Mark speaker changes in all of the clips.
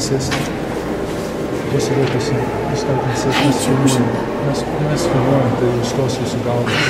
Speaker 1: sėsti. Pasidėtusi įstatymas sėsti. Mes filmuojam, tai jūs tos jūsų galvas.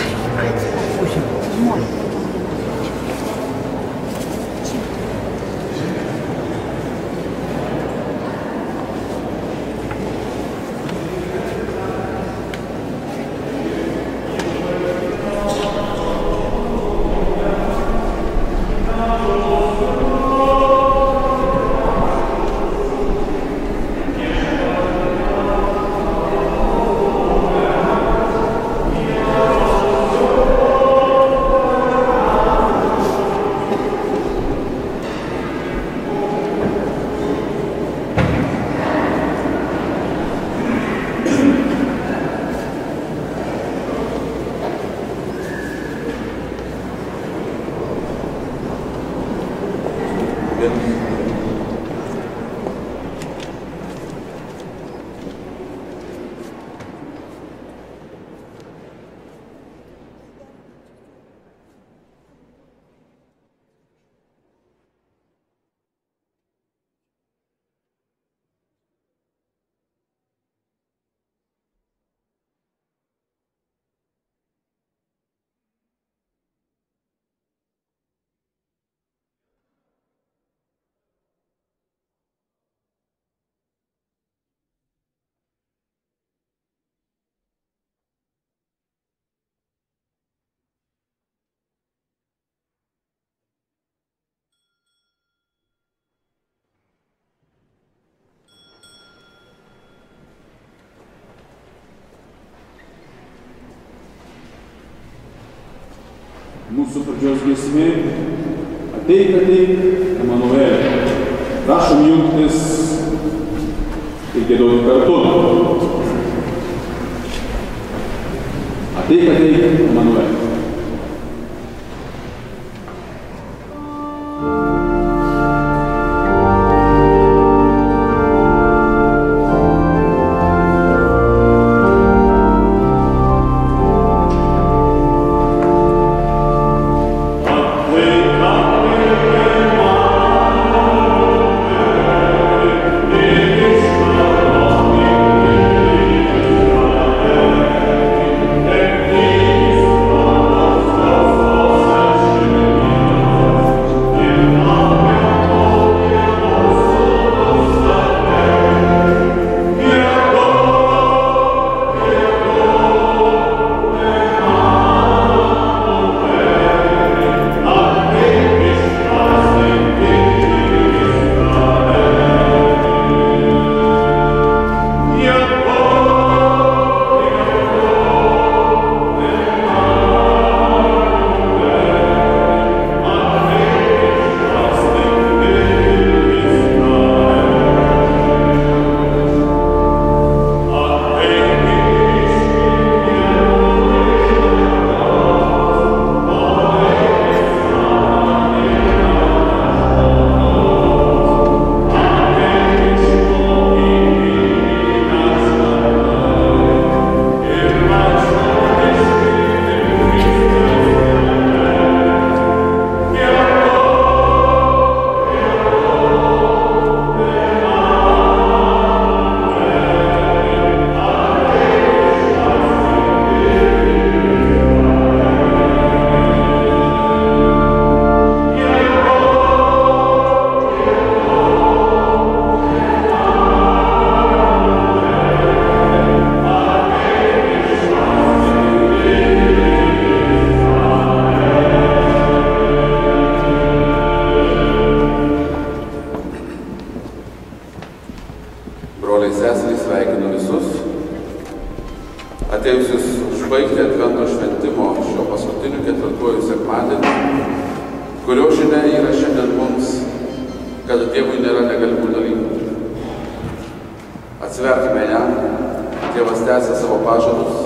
Speaker 2: Mūsų pradžios giesmė Ateik, ateik, Emanueli. Prašom jungtis ir giedoti kartu. Ateik, ateik, Emanueli.
Speaker 3: atėjusius užbaigti Advento šventimo šio paskutiniu ketvirtuoju sekmadieniu, kurio žinia yra šiandien mums, kad Dievui nėra negalimų dalykų. Atsiverkime jam, Dievas tęsia savo pažadus,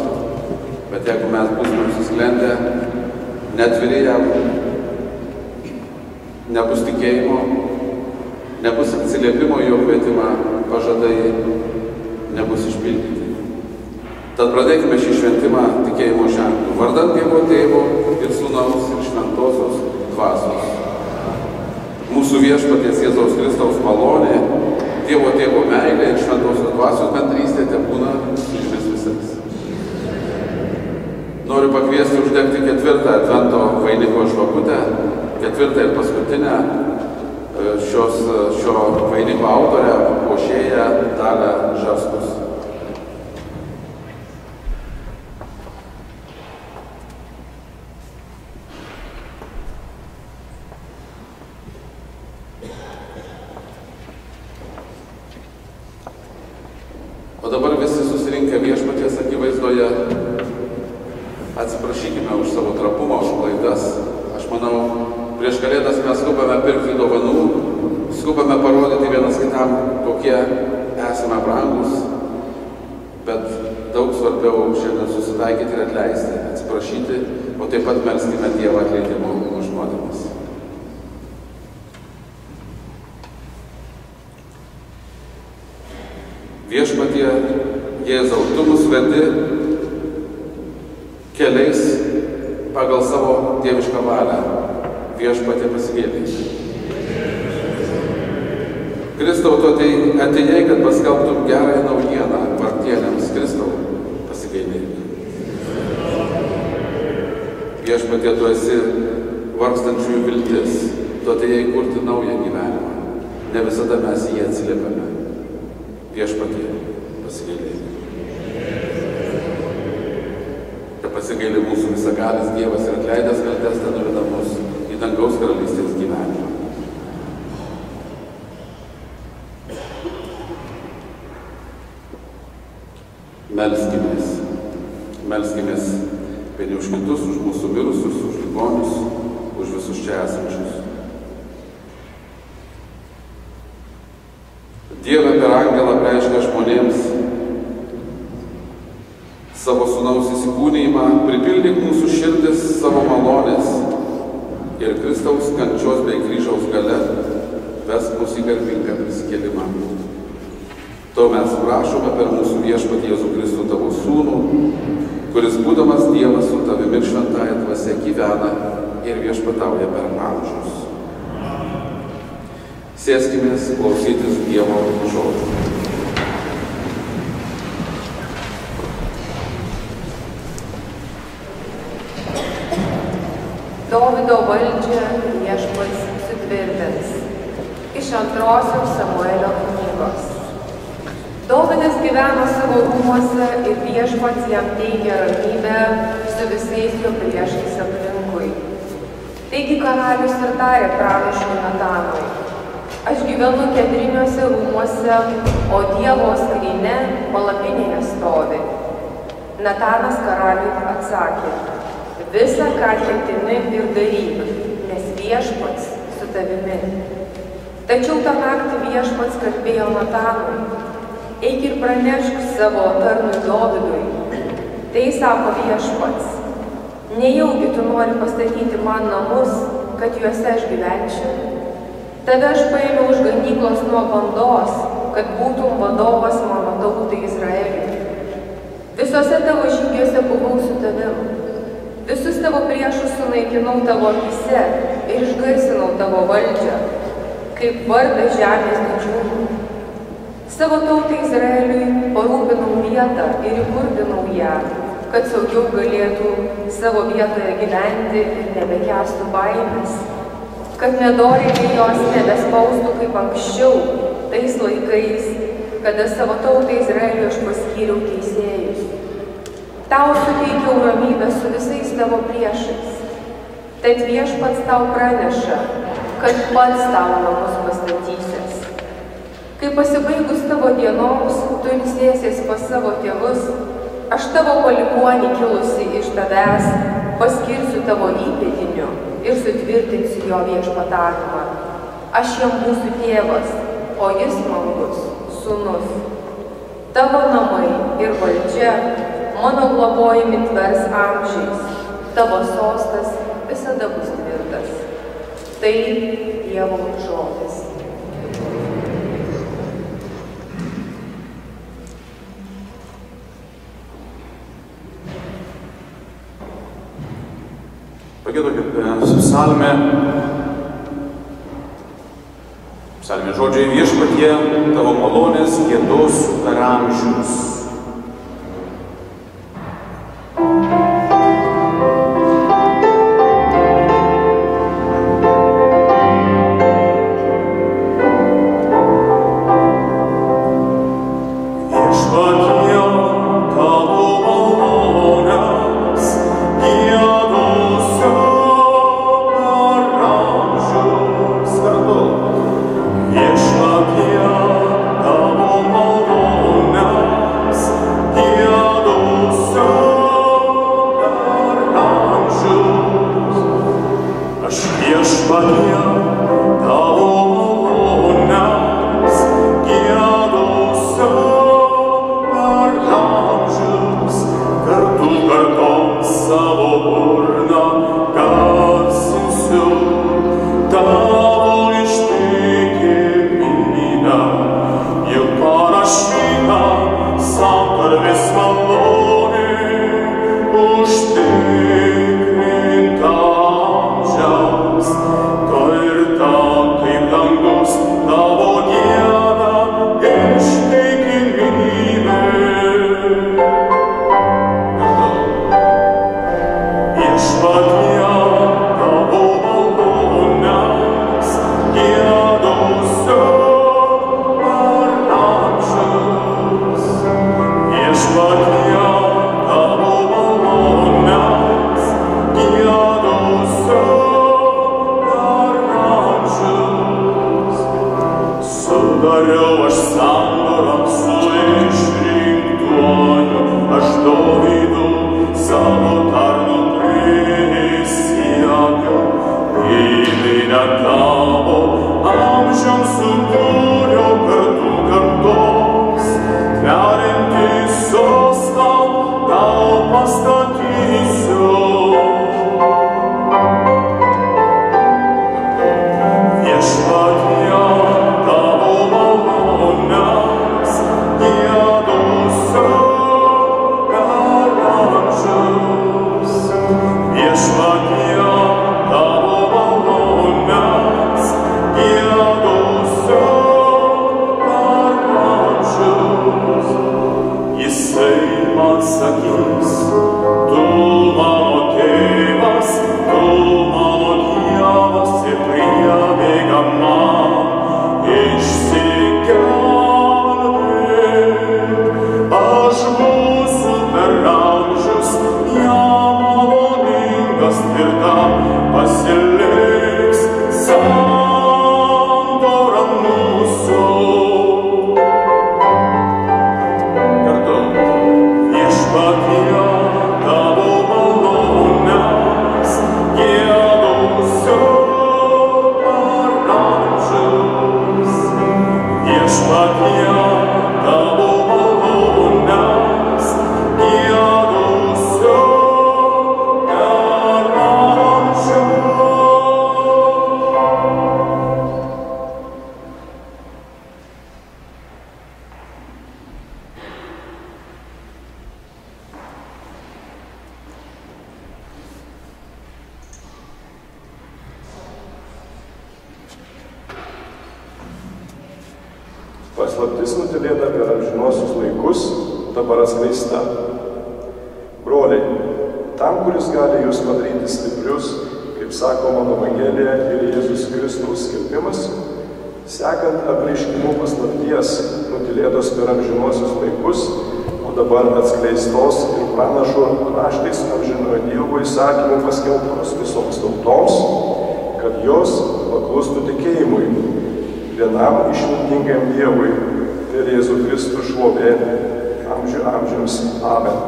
Speaker 3: bet jeigu mes būsime susklendę, neatviri jam, nebus tikėjimo, nebus atsiliepimo jo kvietimą, pažadai nebus išpildyti. Tad pradėkime šį šventimą tikėjimo ženklų. Vardan Dievo Tėvo ir Sūnaus ir Šventosios Dvasios. Mūsų Viešpaties Jėzaus Kristaus malonė, Dievo Tėvo meilė ir šventosios dvasios bendrystė tebūna su jumis visais. Noriu pakviesti uždegti 4. Advento vainiko žvakutę, 4. ir paskutinę šio vainiko autorę, puošėją Dalią Žarskus. O dabar visi susirinkę viešpaties akivaizdoje, atsiprašykime už savo trapumą, už klaidas. Aš manau, prieš Kalėdas mes skubame pirkti dovanų, skubame parodyti vienas kitam, kokie esame brangus, bet daug svarbiau šiandien susitaikyti ir atleisti, atsiprašyti, o taip pat melskime Dievą atleidimo už nuodėmes. Viešpatie Jėzau, tu mus vedi keliais pagal savo dievišką valią. Viešpatie pasigailėk. Kristau, tu atėjai, kad paskelbtum gerąją naujieną vargdieniams. Kristau, pasigailėk. Viešpatie, tu esi vargstančiųjų viltis. Tu atėjai kurti naują gyvenimą. Ne visada mes jį atsiliepiame. Viešpatie, pasigailėk. Te pasigailė mūsų visagalis Dievas ir atleidęs kaltes te nuveda mus į dangaus karalystės gyvenimą. Melskimės. Melskimės vieni už kitus, už mūsų mirusius, už ligonius, už visus čia esančius. Dieve, per angelą reiškia žmonėms savo sūnaus įsikūnijimą, pripildyk mūsų širdis savo malonės ir Kristaus kančios bei kryžiaus gale vesk mus į garbingą prisikėlimą. To mes prašome per mūsų viešpatį Jėzų Kristų tavo sūnų, kuris būdamas Dievas su tavimi ir šventąja dvasia gyvena ir viešpatauja per amžius. Sėskimės klausytis Dievo žodžio.
Speaker 4: Dovydo valdžią viešpats sutvirtins. Iš 2 Samuelio knygos. Dovydas gyveno savo rūmuose ir viešpats jam teikia ramybę su visais jo priešais aplinkui. Taigi karalius ir tarė pranašui Natanui: aš gyvenu kedriniuose rūmuose, o Dievo skrynia palapinėje stovi. Natanas karaliui atsakė: visa, ką ketini ir daryk, nes viešpats su tavimi. Tačiau tą naktį viešpats kalbėjo Natanui: eik ir pranešk savo tarnui Dovydui. Tai sako viešpats: nejaugi tu nori pastatyti man namus, kad juose aš gyvenčiau? Tave aš paėmiau už ganyklos nuo bandos, kad būtum vadovas mano tautai Izraeliui. Visose tavo žygiuose buvau su tavim. Visus tavo priešus sunaikinau tavo akyse ir išgarsinau tavo valdžią, kaip vardą žemės didžiųjų. Savo tautai Izraeliui parūpinau vietą ir įkurdinau ją, kad saugiau galėtų savo vietoje gyventi ir nebekęstų baimės, kad nedorėliai jos nebespaustų kaip anksčiau, tais laikais, kada savo tautai Izraeliui aš paskyriau teisėjus. Tau suteikiau ramybę su visais tavo priešais. Tad viešpats tau praneša, kad pats tau namus pastatysies. Kai pasibaigus tavo dienoms, tu ilsėsies pas savo tėvus, aš tavo palikuonį kilusi iš tavęs paskirsiu tavo įpėdiniu ir sutvirtinsiu jo viešpatavimą. Aš jam būsiu tėvas, o jis man bus sūnus. Tavo namai ir valdžia mano globojami tvers amžiais, tavo sostas visada bus tvirtas. Tai Dievo žodis.
Speaker 5: Pagėdokit su psalme
Speaker 3: Psalmės žodžiai Viešpatie, tavo malonės giedosiu per amžius.
Speaker 5: Paslaptis nutylėta per amžinuosius laikus, dabar atskleista. Broliai, tam, kuris gali jūs padaryti stiprius, kaip sako mano Evangelija ir Jėzus Kristaus skelbimas, sekant apreiškimu paslapties nutylėtos per amžinuosius laikus, o dabar atskleistos ir pranašo raštais amžinojo Dievo įsakymų paskelbtos visoms tautoms, kad jos paklustų tikėjimui, vienam išmintingam Dievui ir Jėzų Kristų šlovė amžių amžiams. Amen.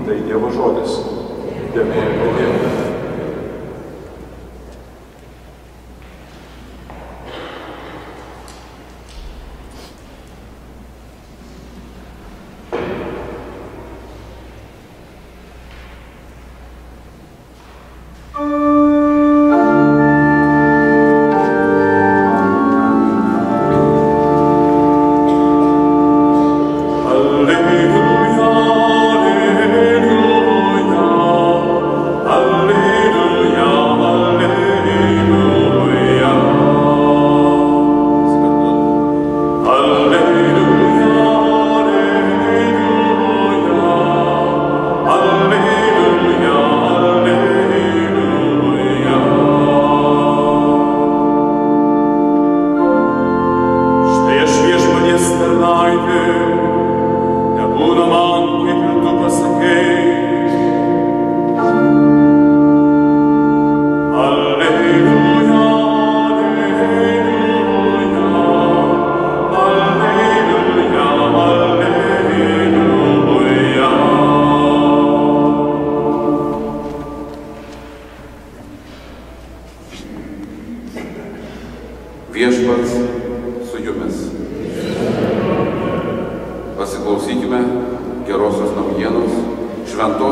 Speaker 5: Tai Dievo žodis. Dėkojame Dievui.
Speaker 6: Alleluia, alleluia, alleluia.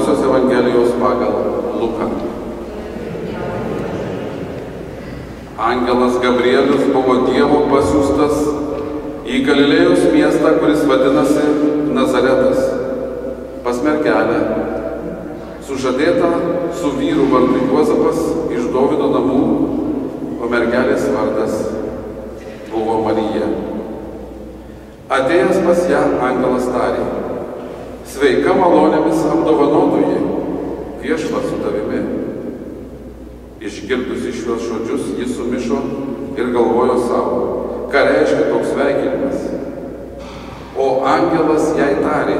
Speaker 3: Šventosios Evangelijos pagal Luką. Angelas Gabrielius buvo Dievo pasiųstas į Galilėjos miestą, kuris vadinasi Nazaretas, pas mergelę, sužadėta su vyru vardu Juozapas iš Dovydo namų, o mergelės vardas buvo Marija. Atėjęs pas ją angelas tarė: sveika malonėmis apdovanotoji, viešpats su tavimi. Išgirdusi šiuos žodžius, jis sumišo ir galvojo savo, ką reiškia toks sveikinimas. O angelas jai tarė: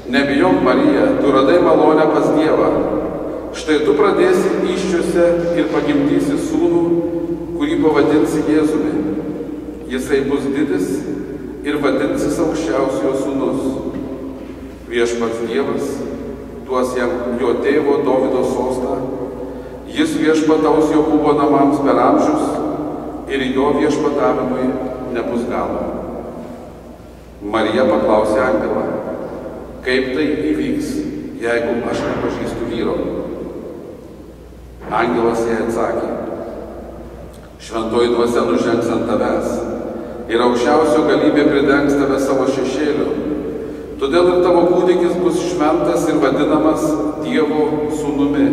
Speaker 3: nebijok, Marija, tu radai malonę pas Dievą. Štai tu pradėsi įsčiose ir pagimdysi sūnų, kurį pavadinsi Jėzumi. Jisai bus didis ir vadinsis Aukščiausiojo sūnus. Viešpats Dievas duos jam jo tėvo Dovydo sostą. Jis viešpataus Jokūbo namams per amžius ir jo viešpatavimui nebus galo. Marija paklausė angelą: kaip tai įvyks, jeigu aš nepažįstu vyro? Angelas jai atsakė: šventoji dvasia nužengs ant tavęs ir aukščiausio galybė pridengs tave savo šešėliu. Todėl ir tavo kūdikis bus šventas ir vadinamas Dievo sūnumi.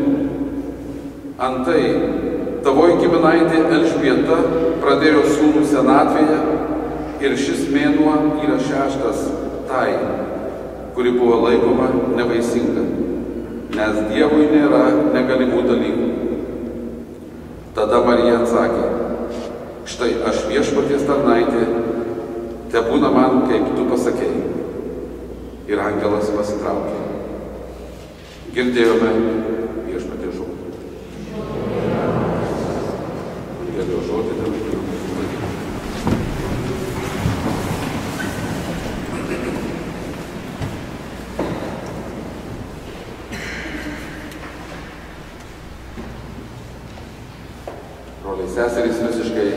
Speaker 3: Antai, tavoji giminaitė Elžbieta pradėjo sūnų senatvėje ir šis mėnuo yra 6 tai, kuri buvo laikoma nevaisinga, nes Dievui nėra negalimų dalykų. Tada Marija atsakė: štai aš viešpaties tarnaitė, tebūna man, kaip tu pasakei. Ir angelas pasitraukė. Girdėjome viešpaties žodį. Girdėjo žodį, broliai seserys, visiškai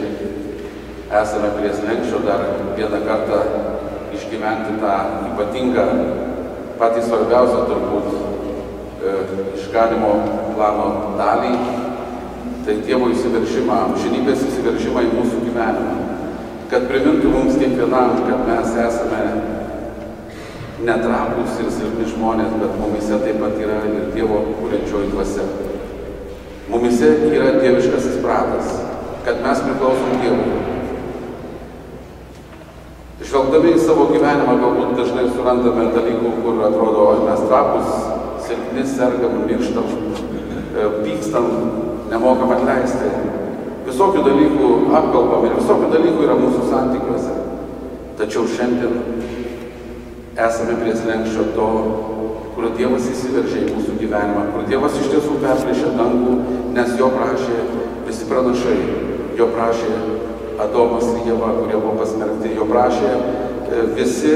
Speaker 3: esame prie slenksčio dar vieną kartą išgyventi tą ypatingą, patį svarbiausią turbūt išganimo plano dalį, tai Dievo įsiveržimą, amžinybės įsiveržimą į mūsų gyvenimą, kad primintų mums kiekvienam, kad mes esame netrapūs ir silpni žmonės, bet mumise taip pat yra ir Dievo kuriančioji dvasia. Mumise yra dieviškasis pratas, kad mes priklausom Dievui. Žvelgdami į savo gyvenimą galbūt dažnai surandame dalykų, kur atrodo mes trapūs, silpni, sergam, mirštam, pykstam, nemokam atleisti. Visokių dalykų apkalbam ir visokių dalykų yra mūsų santykiuose. Tačiau šiandien esame prie slenksčio to, kur Dievas įsiveržė į mūsų gyvenimą, kur Dievas iš tiesų perplėšė dangų, nes jo prašė visi pranašai, jo prašė Adomas ir Ieva, kurie buvo pasmerkti, jo prašė visi,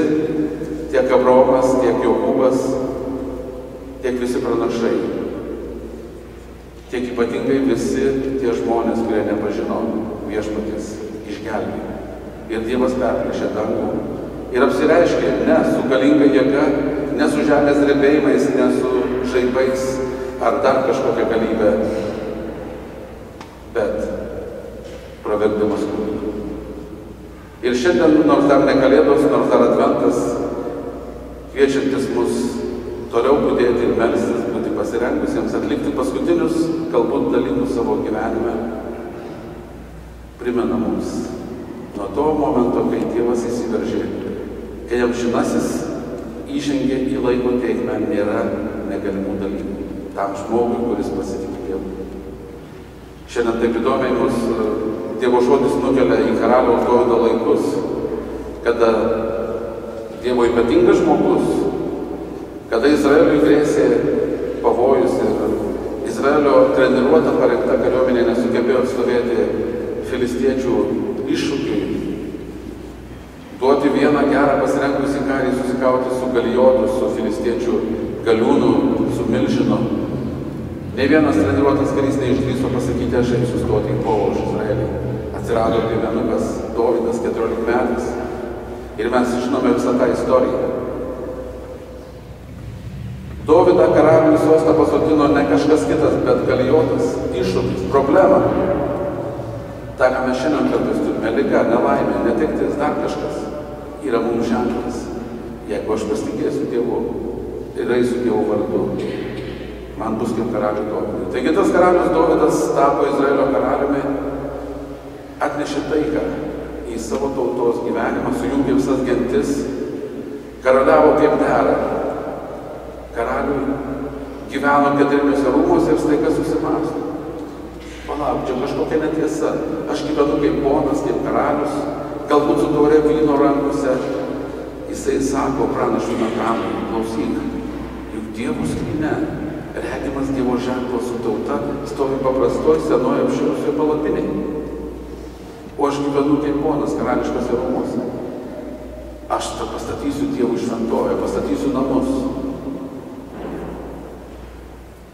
Speaker 3: tiek Abraomas, tiek Jokūbas, tiek visi pranašai, tiek ypatingai visi tie žmonės, kurie nepažino viešpaties išgelbėjimo. Ir Dievas perplėšė dangų ir apsireiškė ne su galinga jėga, ne su žemės drebėjimais, ne su žaibais ar dar kažkokia galybė, bet praverkdamas kūdikį. Ir šiandien, nors dar ne Kalėdos, nors dar Adventas, kviečiantis mus toliau budėti ir melstis, būti pasirengusiems, atlikti paskutinius galbūt dalykus savo gyvenime, primena mums nuo to momento, kai Dievas įsiveržė, kai amžinasis įžengė į laiko tėkmę, nėra negalimų dalykų tam žmogui, kuris pasitikė Dievu. Šiandien taip įdomiai mus Dievo žodis nukelia į karaliaus Dovydo laikus, kada Dievo ypatingas žmogus, kada Izraeliui grėsė pavojus ir Izraelio treniruota parengta kariuomenė nesugebėjo atstovėti filistiečių iššūkiui, duoti vieną gerą pasirengusį karį susikauti su Galijotu, su filistiečių galiūnu, su milžinu. Nei vienas treniruotas karys neišdrįso pasakyti: aš eisiu stoti į kovą už Izraelį. Atsirado piemenukas Dovydas 14 metais ir mes žinome visą tą istoriją. Dovydą karalių į sostą pasodino ne kažkas kitas, bet Galijotas, iššūkis, problema. Ta, ką mes šiandien kartais turime, liga, nelaimė, netektis, dar kažkas, yra mums ženklas. Jeigu aš pasitikėsiu Dievu ir eisiu Dievo vardu, man bus kaip karaliui Dovydui. Taigi tas karalius Dovydas tapo Izraelio karaliumi, atnešė taiką į savo tautos gyvenimą, sujungė visas gentis, karaliavo kaip dera. Karaliui gyveno keturiniuose rūmuose ir staiga susimąsto. Palauk, čia kažkokia netiesa. Aš gyvenu kaip ponas, kaip karalius, galbūt su taure vyno rankose. Jisai sako pranašui Natanui, klausyk, juk Dievo skrynia, regimas Dievo ženklo su tauta, stovi paprastoj senoje apširusioje palapinėje. O aš gyvenu kaip ponas karališkose rūmuose. Aš pastatysiu Dievų šventovę, pastatysiu namus.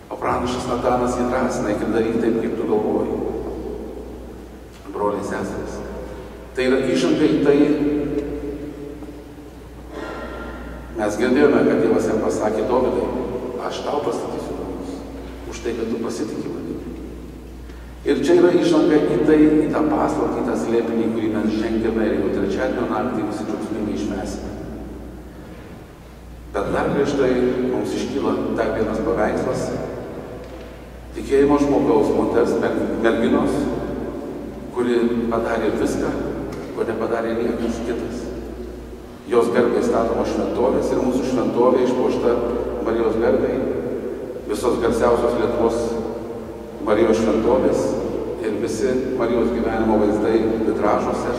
Speaker 3: O pranašas Natanas jį drąsina, iki daryti taip, kaip tu galvoji. Broliai seserys. Tai yra įžanga į tai. Mes girdėjome, kad Dievas jam pasakė, Dovydai, aš tau pastatysiu namus, už tai, kad tu pasitikė manimi. Ir čia yra įžanga į tai, į tą paslaptį, į tą slėpinį, kurį mes žengėme ir jau trečiadienio naktį visi džiaugsmingai išmesime. Bet dar prieš tai mums iškyla dar vienas paveikslas. Tikėjimo žmogaus, moters, merginos, kuri padarė viską, ko nepadarė niekas kitas. Jos garbei statomos šventovės ir mūsų šventovė išpuošta Marijos garbei, visos garsiausios Lietuvos Marijos šventovės ir visi Marijos gyvenimo vaizdai vitražuose.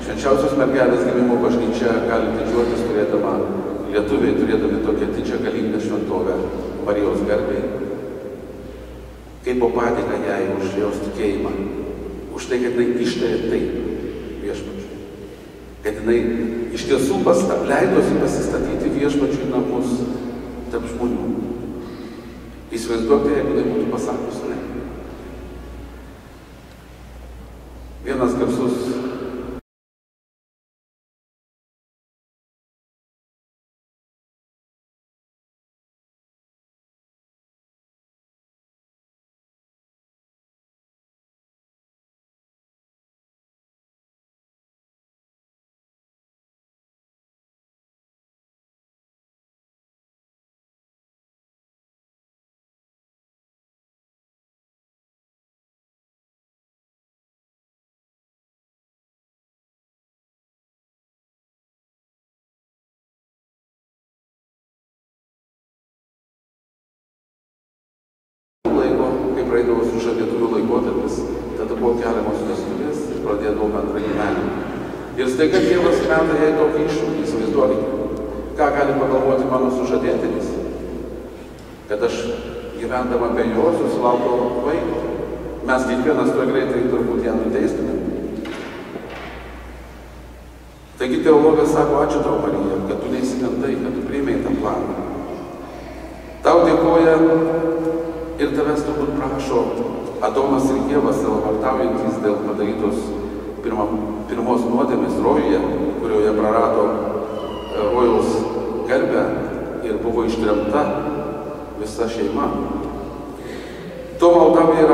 Speaker 3: Švenčiausios mergelės gimimo bažnyčia gali didžiuotis turėdama, lietuviai turėdami tokią didžią galingą šventovę Marijos garbei. Kaip po padėką jai už jos tikėjimą, už tai, kad jinai ištarė taip viešpačiui. Kad jinai iš tiesų leidosi pasistatyti viešpačiui namus tarp žmonių. Įsivaizduokite, jeigu jinai būtų pasakus ne. Vienas garsus praeidavo sužadėtuvių laikotarpis, tada buvo keliamos vestuvės ir pradėdavo bendrą gyvenimą. Ir staiga Dievas meta jai tokį iššūkį, įsivaizduokite, ką gali pagalvoti mano sužadėtinis, kad aš gyvendama be jo susilaukiau vaiko. Mes kiekvienas tuo greitai turbūt ją nuteistume. Taigi teologas sako, ačiū tau, Marija, kad tu neįsigandai, kad tu priėmei tą planą. Tau dėkoja ir tavęs turbūt prašo Adomas ir Ieva sielvartaujantys dėl padarytos pirmos nuodėmės rojuje, kurioje prarado rojaus garbę ir buvo ištremta visa šeima. To maldauja ir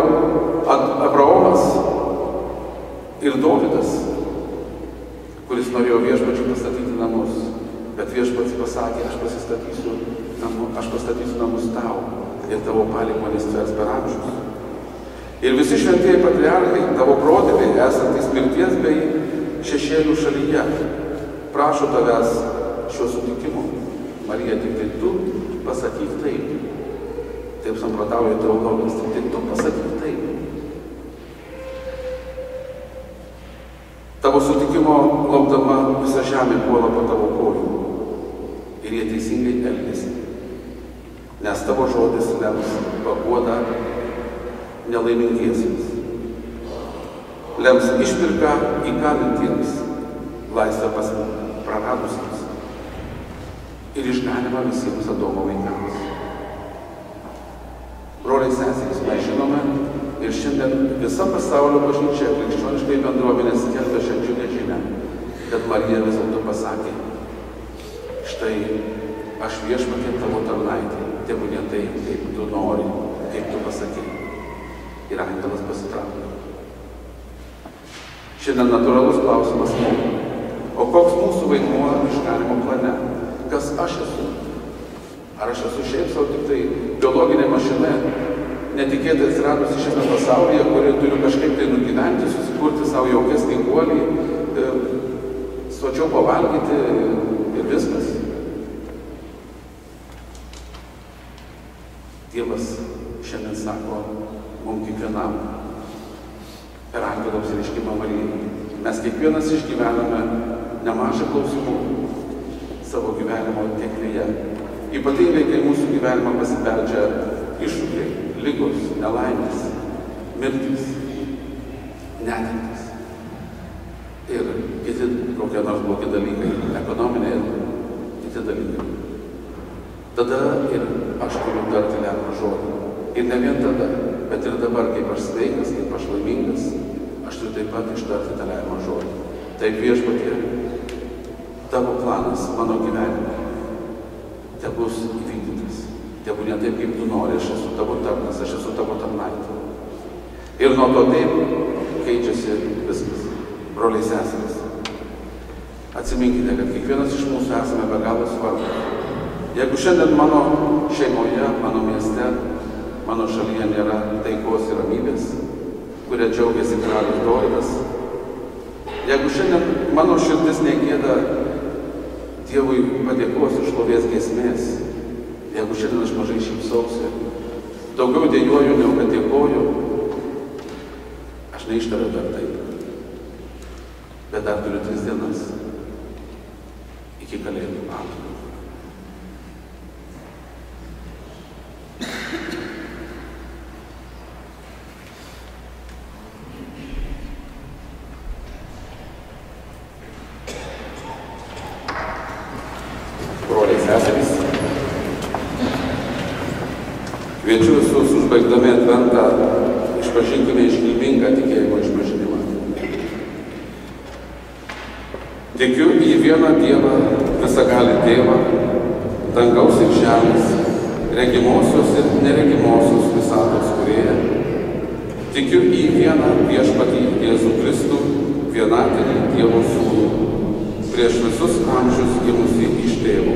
Speaker 3: Abraomas ir Dovydas, kuris norėjo viešpačiui pastatyti namus, bet viešpats pasakė, aš pastatysiu namus tau. Ir tavo palikuonys tvers per amžius. Ir visi šventieji patriarchai, tavo protėviai, esantys mirties bei šešėlių šalyje, prašo tavęs šio sutikimo. Marija, tik tai tu pasakyk taip. Taip samprotauja teologas, tik tai tu pasakyk taip. Tavo sutikimo laukdama visa žemė puola po tavo kojų. Ir jie teisingai elgiasi. Nes tavo žodis lems paguodą nelaimingiesiems. Lems išpirką įkalintiems, laisvę praradusiems ir išganimą visiems Adomo vaikams. Broliai seserys, mes žinome ir šiandien visa pasaulio bažnyčia krikščioniškai bendruomenė skelbia šią džiugią žinią, kad Marija vis dėlto pasakė, štai aš viešpatie tavo tarnaitė, tebūnie taip, kaip tu nori, kaip tu pasakei. Ir angelas pasitraukė. Šiandien natūralus klausimas mums. O koks mūsų vaidmuo išganymo plane? Kas aš esu? Ar aš esu šiaip savo tik tai biologinė mašina, netikėtai atsiradusi šiame pasaulyje, kurį turiu kažkaip tai nugyventi, susikurti savo jaukesnį guolį, sočiau pavalgyti ir viskas? Dievas šiandien sako mums kiekvienam per angelo apsireiškimą Marijai. Mes kiekvienas išgyvename nemažą klausimų savo gyvenimo tėkmėje. Ypatingai, kai mūsų gyvenimą pasibeldžia iššūkiai, ligos, nelaimės, mirtis, netektis ir kiti kokie nors blogi dalykai, ekonominiai ir kiti dalykai. Tada ir aš turiu tarti lemiamą žodį. Ir ne vien tada, bet ir dabar, kaip aš sveikas, kaip aš laimingas, aš turiu taip pat ištarti tą lemiamą žodį. Taip Viešpatie, tavo planas mano gyvenime te bus įvykdytas. Tebūnie taip, kaip tu nori, aš esu tavo tarnas, aš esu tavo tarnaitė. Ir nuo to taip keičiasi viskas. Broliai seserys, atsiminkite, kad kiekvienas iš mūsų esame be galo svarbus. Jeigu šiandien mano šeimoje, mano mieste, mano šalyje nėra taikos ir ramybės, kuria džiaugiasi karalius Dovydas, jeigu šiandien mano širdis negėda Dievui padėkos ir šlovės giesmės, jeigu šiandien aš mažai šypsausi, daugiau dejuoju, negu kad dėkoju, aš neištariu dar taip, bet dar turiu 3 dienas iki Kalėdų. Amen. Kviečiu visus užbaigdami Adventą išpažinkime iškilmingą tikėjimo išpažinimą. Tikiu į vieną Dievą, visagalį Tėvą, dangaus ir žemės, regimosios ir neregimosios visatos kūrėją. Tikiu į vieną Viešpatį Jėzų Kristų, vienatinį Dievo Sūnų, prieš visus amžius gimusį iš Tėvo.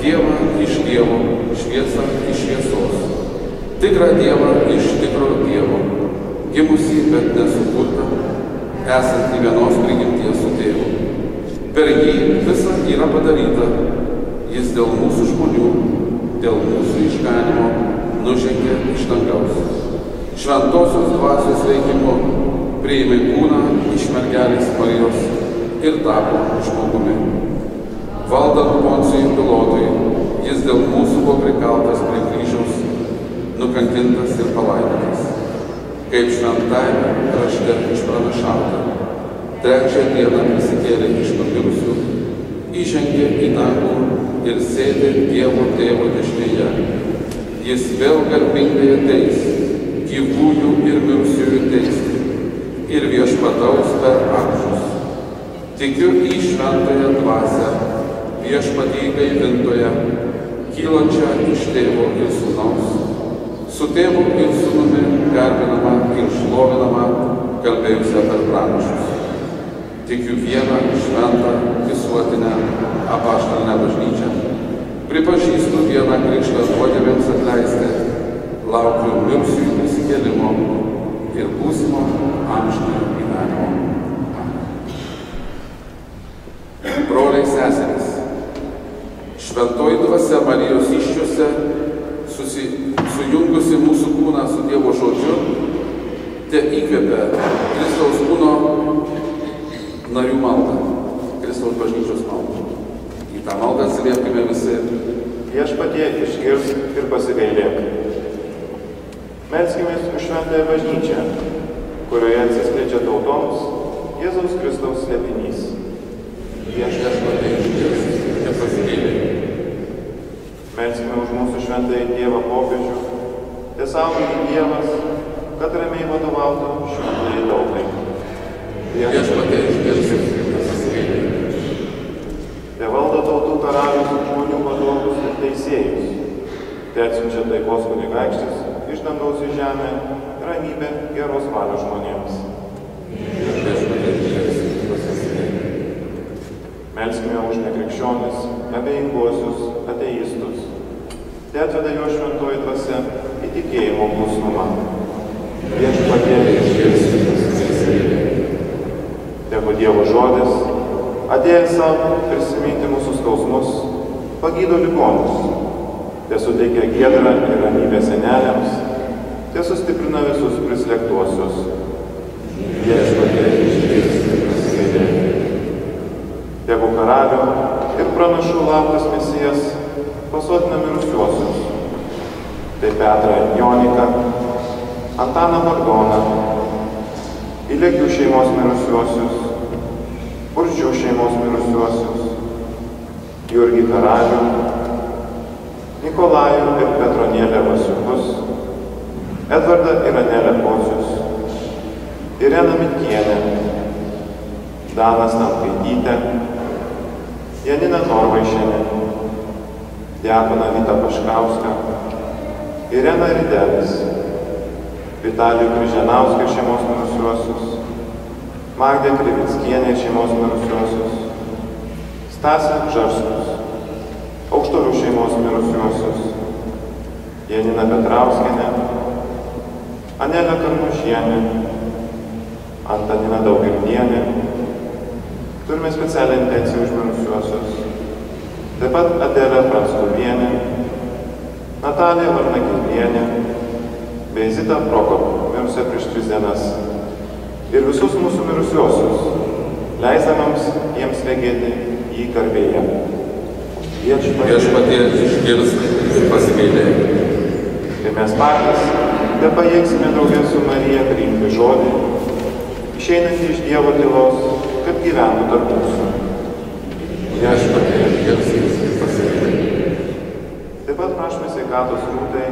Speaker 3: Dievą iš Dievo, šviesą iš šviesos, tikrą Dievą iš tikro Dievo, gimusį, bet nesukurtą, esantį vienos prigimties su Tėvu. Per jį visa yra padaryta, jis dėl mūsų žmonių, dėl mūsų išganimo nužengė iš dangaus. Šventosios dvasios veikimu priėmė kūną iš mergelės Marijos ir tapo žmogumi. Valdant Poncijui Pilotui, jis dėl mūsų buvo prikaltas prie kryžiaus, nukankintas ir palaidotas. Kaip šventajame rašte išpranašauta, 3 dieną prisikėlė iš numirusių, įžengė į dangų ir sėdė Dievo Tėvo dešinėje. Jis vėl garbingai ateis, gyvųjų ir mirusiųjų teisti ir viešpataus per amžius. Tikiu į šventąją dvasią, Viešpatį gaivintoje, kylančią iš Tėvo ir Sūnaus, su Tėvu ir Sūnumi garbinama ir šlovinama, kalbėjusią per pranašus. Tikiu vieną šventą visuotinę apaštalinę bažnyčią, pripažįstu vieną krikštą nuodėmėms atleisti, laukiu mirusiųjų prisikėlimo ir būsimo amžinojo gyvenimo. Broliai seserys, šventoji dvasia Marijos įsčiose, sujungusi mūsų kūną su Dievo žodžiu, te įkvepia Kristaus kūno narių maldą, Kristaus bažnyčios maldą. Į tą maldą atsiliepkime visi.
Speaker 5: Viešpatie, išgirsk ir pasigailėk. Melskimės už šventąją bažnyčią, kurioje atsiskleidžia tautoms Jėzaus Kristaus slėpinys.
Speaker 3: Viešpatie, išgirsk ir pasigailėk.
Speaker 5: Melskime už mūsų šventąjį Dievą popiežių, tesaugotų Dievas, kad ramiai vadovautų šventajai tautai.
Speaker 3: Viešpatie, išgirsk ir pasigailėk.
Speaker 5: Te valdo tautų karalius ir žmonių vadovus ir teisėjus. Te atsiunčia taikos kunigaikštis iš dangaus į žemę, ramybė geros valios žmonėms. Melskime už nekrikščionis, abejinguosius, ateistus. Te atveda jo šventoji dvasia į tikėjimo klusnumą. Viešpatie išgirskite. Tegu Dievo žodis, atėjęs savo prisiminti mūsų skausmus, pagydo ligonius. Te suteikia giedrą ir ramybę seneliams, te sustiprina visus prislėgtuosius. Viešpatie išgirskite. Tegu karalių ir pranašų lauktas Mesijas pasotina mirusiuosius. Tai Petrą Joniką, Antaną Vargoną, Ilegių šeimos mirusiuosius, Buržių šeimos mirusiuosius, Jurgį karalių, Nikolajų ir Petronėlę Vasiukus, Edvardą ir Anelę Pocius, Ireną Mitkienę, Daną Stankaitytę, Janiną Norvaišienę, Diakoną Vytą Paškauską, Ireną Ridelis, Vitalijų Kryženauską šeimos mirusiuosius, Magdę Krivickienę šeimos mirusiuosius, Stasę Žarskus, Aukštorų šeimos mirusiuosius, Janiną Petrauskienę, Anelę Karnušienę, Antaniną Daugirdienę. Turime specialią intenciją už mirusiuosius. Taip pat Adelę Pranskuvienę, Nataliją Varnakilnienę bei Zitą Prokopą, mirusią prieš 3 dienas. Ir visus mūsų mirusiuosius, leisdamams jiems regėti jį garbėje.
Speaker 3: Viešpatie išgirsk ir pasigailėk.
Speaker 5: Ir mes patys tepajėgsime draugė su Marija priimti žodį, išeinantį iš Dievo tylos, kad gyventų tarp mūsų.
Speaker 3: Viešpatie išgirsk ir pasigailėk.
Speaker 5: Taip pat prašome sveikatos Rūtai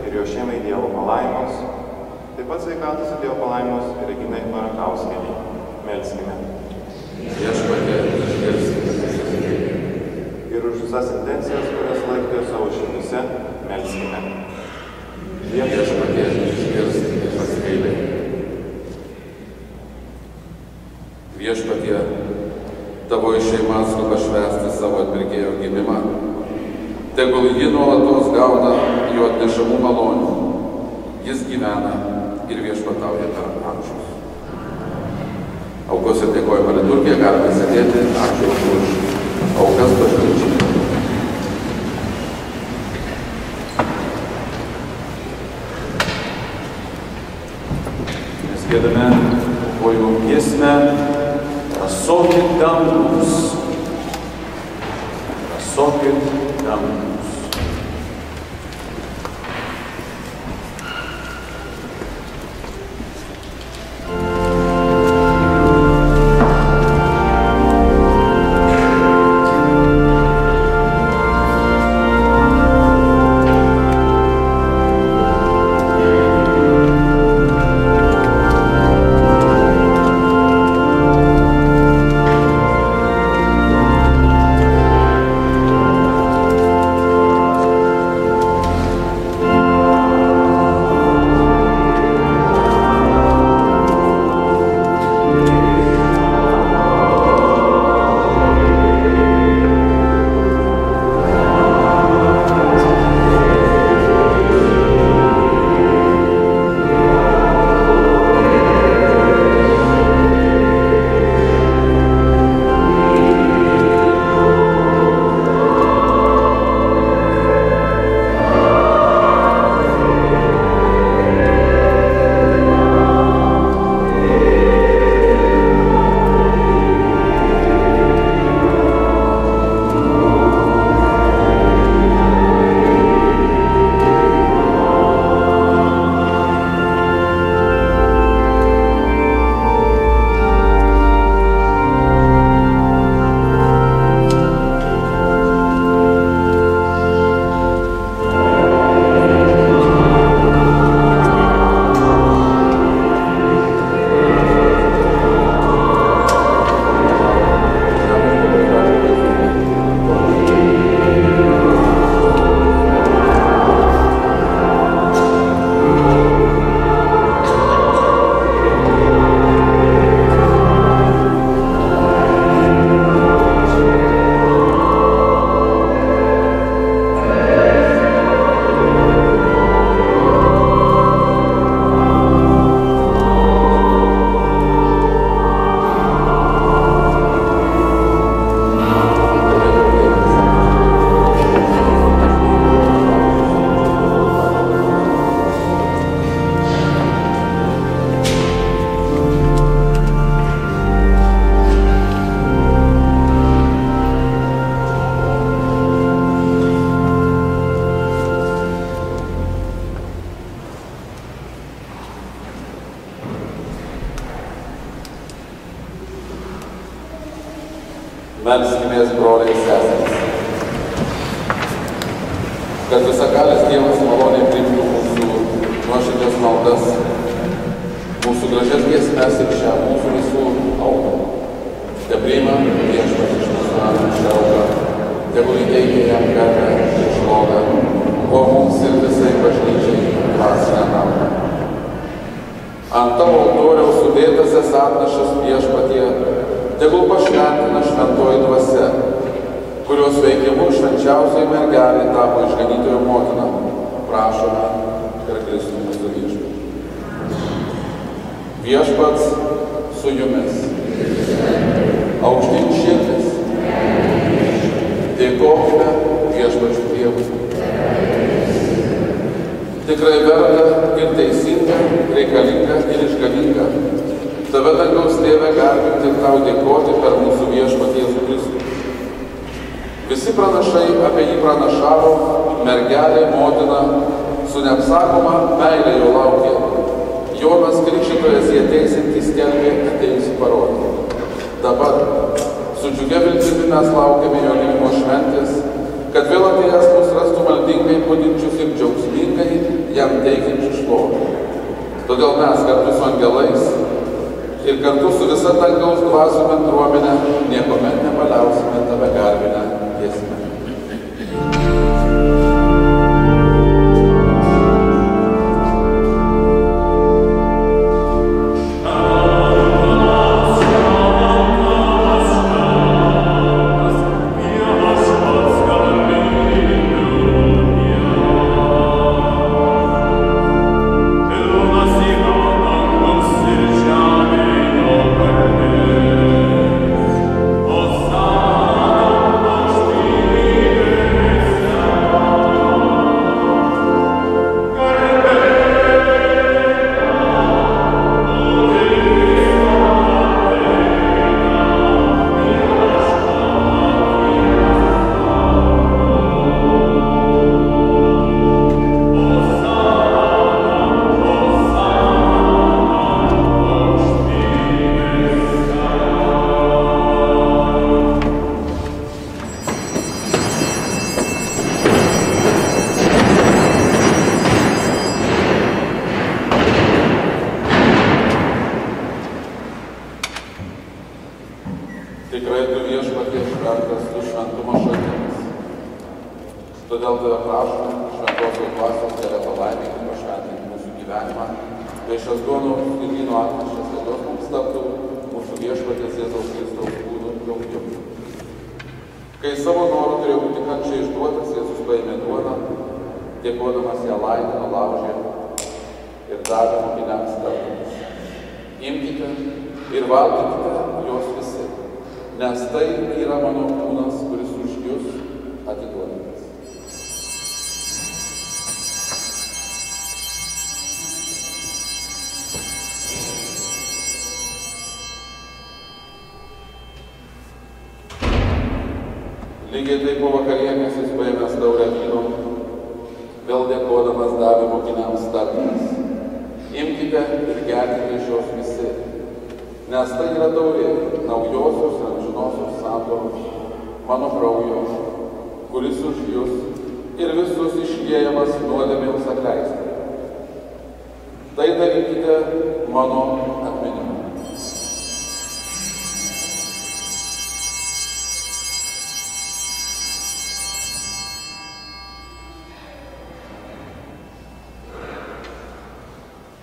Speaker 5: ir jo šeimai Dievo palaimos. Taip pat sveikatos ir Dievo palaimos ir Reginai Varakauskienei. Melskime.
Speaker 3: Viešpatie išgirsk ir pasigailėk.
Speaker 5: Ir už visas intencijas, kurias laikote savo širdyse, melskime.
Speaker 3: Viešpatie išgirsk ir pasigailėk. Viešpatie, tavo šeima skuba švęsti savo atpirkėjo gimimą. Tegul ji nuolatos gauna jo atnešamų malonių. Jis gyvena ir viešpatauja per amžius. Aukos ir dėkojimo liturgiją galime sėdėti. Ačiū už aukas bažnyčiai.
Speaker 2: Mes giedame kojų giesmę Rasokit dangus. Rasokit dangus.
Speaker 3: Melskimės, broliai ir seserys. Kad visagalis Dievas maloniai priimtų mūsų nuoširdžias maldas, mūsų gražias giesmes ir šią mūsų visų auką. Te priima Viešpats iš mūsų šią auką, tegul įteikia jam garbę ir šlovę, o mums ir visai bažnyčiai dvasinę naudą. Ant tavo altoriaus sudėtasias atnašas Viešpatie, tegul pašventina šventoji dvasia, kurios veikimu švenčiausiai mergelė tapo išganytojo motina, prašome per Kristų mūsų Viešpatį. Viešpats su jumis. Aukštyn širdis. Dėkokime Viešpačiui Dievui. Tikrai verta ir teisinga, reikalinga ir išganinga. Tave dangaus Tėve garbinti ir tau dėkoti per mūsų Viešpatį Jėzų Kristų. Visi pranašai apie jį pranašavo, mergelė, motina, su neapsakoma meilė jo laukė. Jonas Krikštytojas jį ateisiantį skelbė, atėjusi parodė. Dabar, su džiugia viltimi mes laukiame jo gimimo šventės, kad vėl atėjęs mus rastų maldingai, budinčius ir džiaugsmingai jam teikiančių šlovę. Todėl mes kartu su angelais ir kartu su visa dangaus dvasių bendruomenė niekuomet nepaliausime tave garbinę giesmę. Tikrai tu Viešpatie šventas, tu šventumo šaltinis. Todėl tave prašome, šventosios dvasios Tėve palaiminti, pašventinti mūsų gyvenimą, bei šias duonų ir vyno atnešas, kad jos mums taptų mūsų Viešpaties Jėzaus Kristaus kūnu krauju. Kai savo norų turėjo būti kančiai išduotas, Jėzus paėmė duoną, dėkodamas ją laimino, laužė ir davė mokiniams tardamas. Imkite ir valgykite jos visi, nes tai yra mano kūnas, kuris už jus atiduodamas. Lygiai taip po vakarienės jis paėmęs taurę vyno, vėl dėkodamas davė mokiniams tardamas. Imkite ir gerkite iš jos visi, nes tai yra taurė naujosios ir amžinosios sandoros mano kraujo, kuris už jus ir visus išliejamas nuodėmėms atleisti. Tai darykite mano atminimu.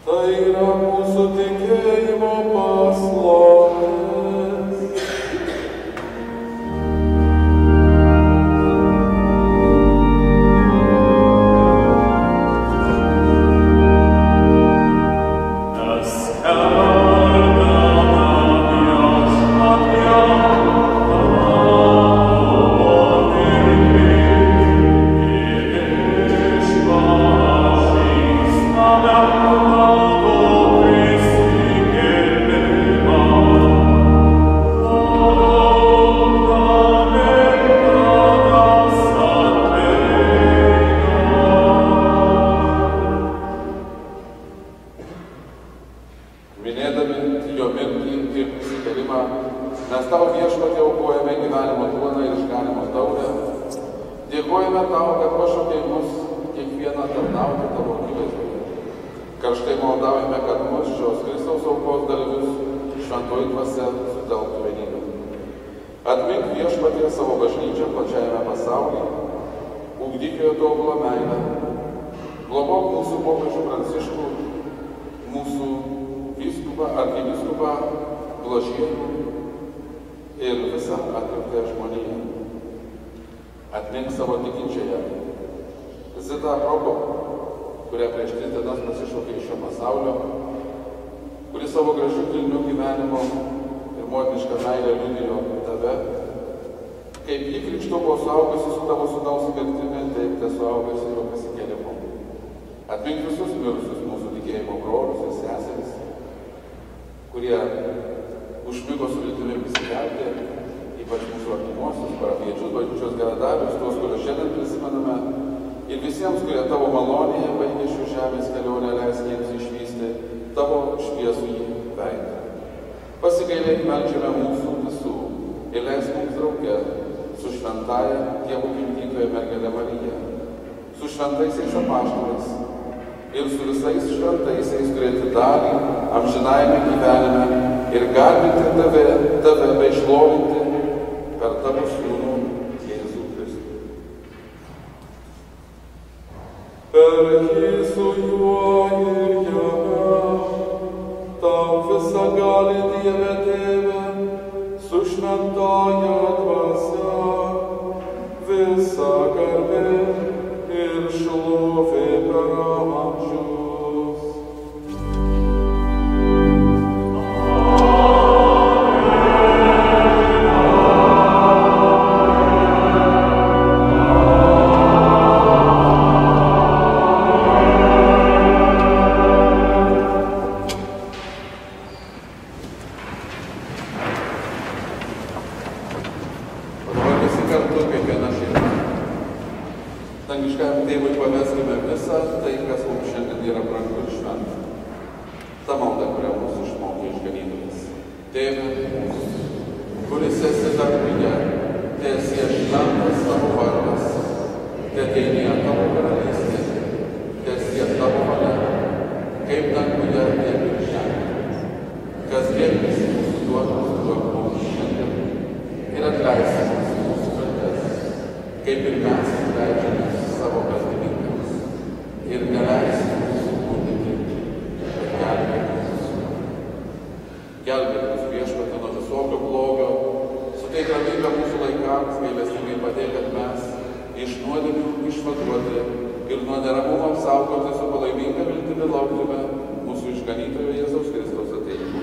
Speaker 3: Tai yra mūsų tikėjimo paslaptis.
Speaker 6: Oh
Speaker 3: Karštai maldaujame, kad mus šios Kristaus aukos dalyvius šventoji dvasia sutelktų vienybę. Atmink Viešpatie savo bažnyčią plačiajame pasaulyje, ugdyk joje tobulą meilę, globok mūsų popiežių Pranciškų, mūsų vyskupą, arkivyskupą Blažiejų ir visą atrinktąją žmoniją. Atmink savo tikinčiąją Zitą Prokopą, kurią prieš 3 dienas pasišaukė iš šio pasaulio, kuri savo gražių kilnių gyvenimo ir motinišką meilę liudijo tave, kaip ji krikšto buvo suaugusi su tavo sūnaus mirtimi, taip te suaugusi jo pasikėlimu. Atmink visus mirusius mūsų tikėjimo brolius ir seseris, kurie užmigo su viltimi prisikelti, ypač mūsų artimuosius, parapiečius, bažnyčios geradarius, tuos, kuriuos šiandien prisimename, ir visiems, kurie tavo malonėje baigė šių žemės kelionę, leisk jiems išvysti tavo šviesųjį veidą. Pasigailėk, meldžiame mūsų visų ir leisk mums drauge su šventaja Dievo gimdytoja mergele Marija, su šventaisiais apaštalais ir su visais šventaisiais turėti dalį amžinajame gyvenime ir garbinti tave bei šlovinti per tavo sūnų Jėzų Kristų. Per jį su juo ir jame, tau visagali Dieve Tėve, su šventąja dvasia, visa garbė ir šlovė per amžius. Dangiškajam Tėvui pameskime visą tai, kas mums šiandien yra brangu ir šventa. Ta malda, kurią mūsų išmokė išganytojas. Tėve mūsų, kuris esi danguje, teesie šventas tavo vardas, teateinie tavo karalystė, teesie tavo valia, kaip danguje, taip ir žemėje. Kasdienis mūsų duonos duok mums šiandien ir atleisk mūsų kaltes, kaip ir mes atleidžiame savo kaltininkams. Ir neleisk mūsų gundyti, bet gelbėk mus. Gelbėk mus Viešpatie nuo visokio blogio, suteik ramybę mūsų laikams, gailestingai padėk, kad mes iš nuodėmių išvaduoti ir nuo neramumo apsaugoti su palaiminga viltimi lauktume mūsų išganytojo Jėzaus Kristaus atėjimo.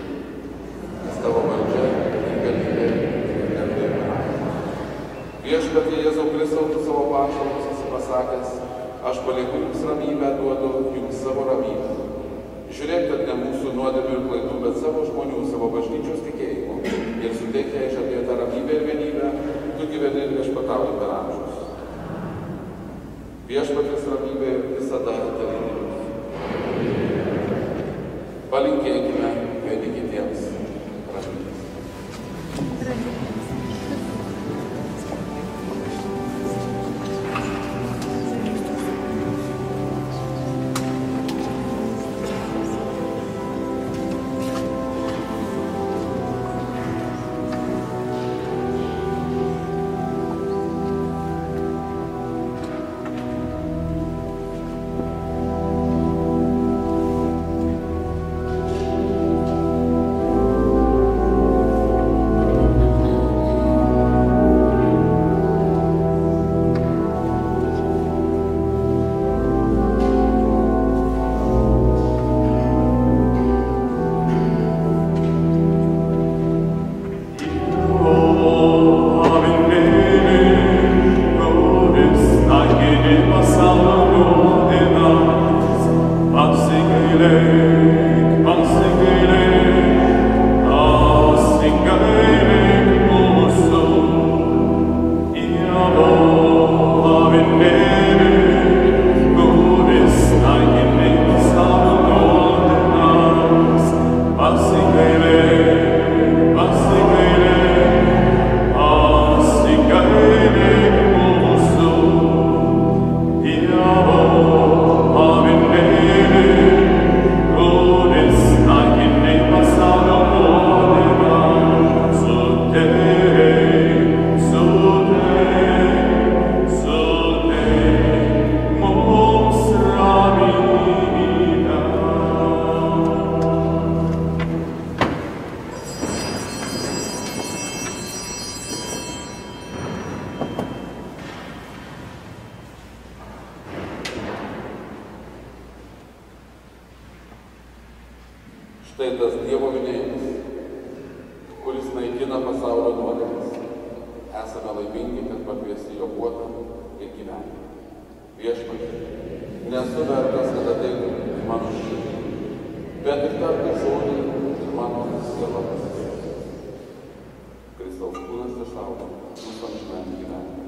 Speaker 3: Nes tavo valdžia ir galybė ir garbė. Viešpatie Jėzau Kristau, tu savo pašalus esi pasakęs, aš palieku jums ramybę, duodu jums savo ramybę. Žiūrėk, kad ne mūsų nuodėmių ir klaidų, bet savo žmonių, savo bažnyčios tikėjimo. Ir suteik jai žadėtą ramybę ir vienybę, tu gyveni ir viešpatauji per amžius. Viešpaties ramybė visada dalyvauja. Palinkėkime vieni kitiems ramybės. Štai tas Dievo minėjimas, kuris naikina pasaulio nuodėmes. Esame laimingi, kad pakviesti jo puotą ir gyvenimą. Viešpatie, nesu vertas, kad ateitų į mano širdį, bet ir tarp žodį ir mano siela pasisės. Kristaus kūnas išaugo mūsų amžinajam gyvenimui.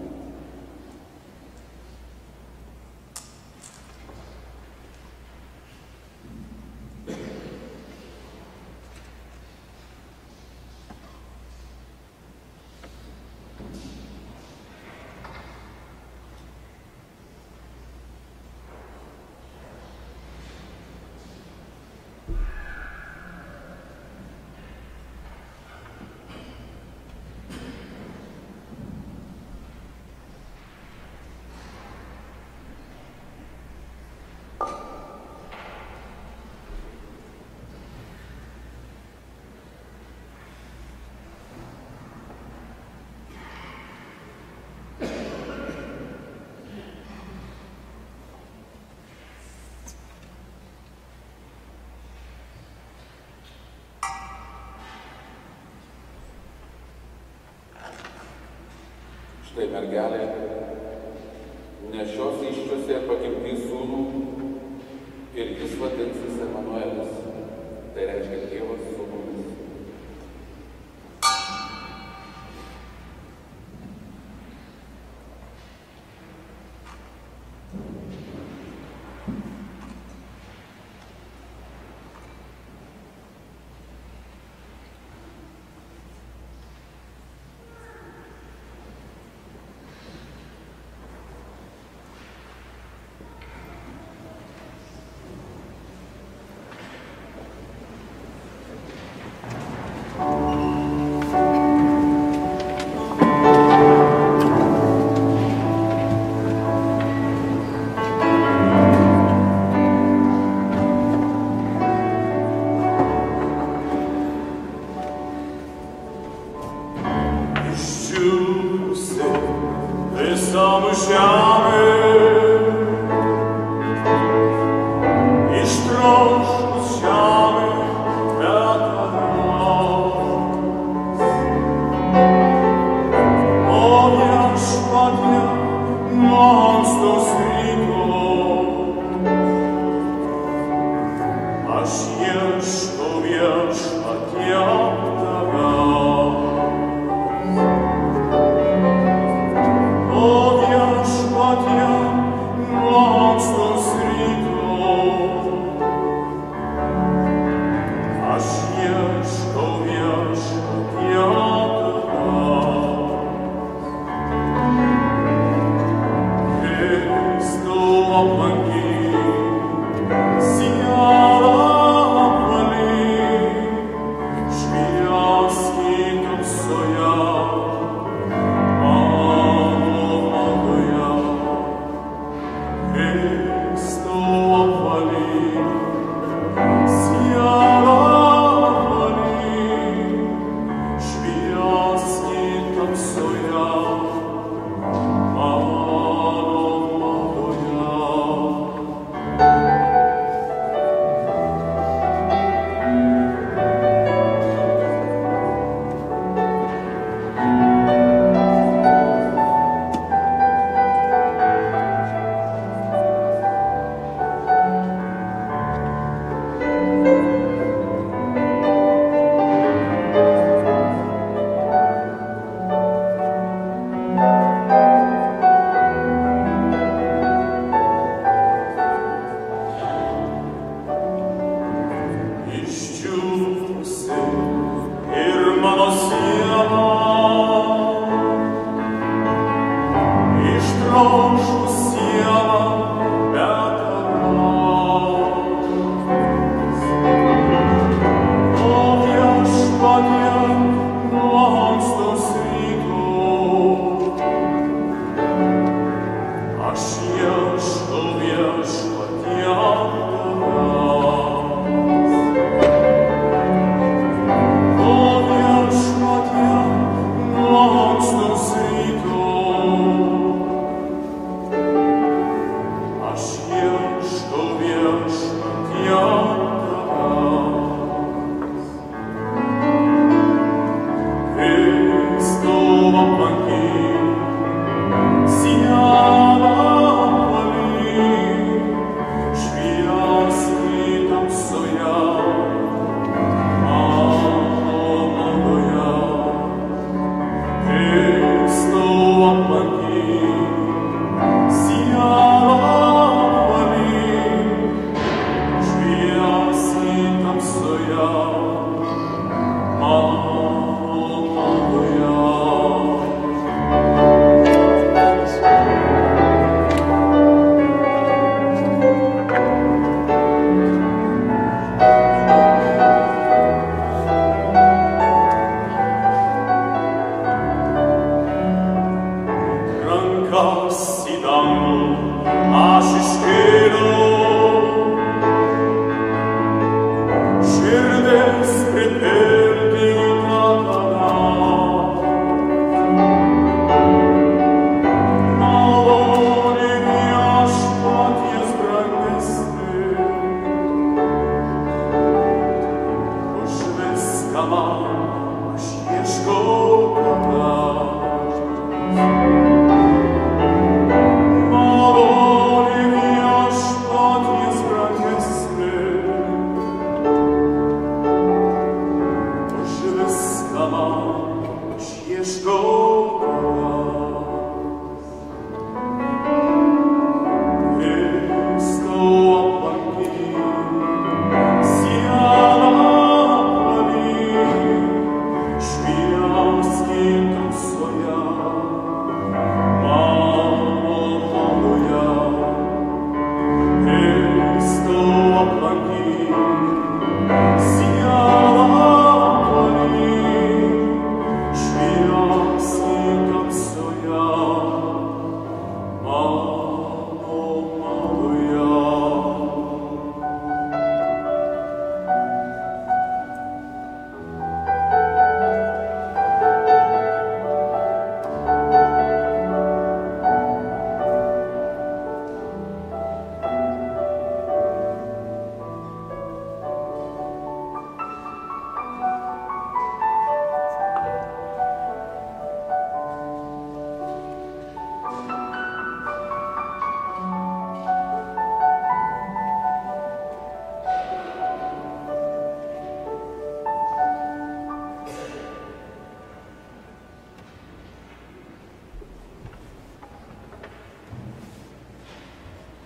Speaker 3: Štai mergelė nešios įsčiose ir pagimdys sūnų ir jis vadinsis Emanuelis, tai reiškia Dievas su mumis.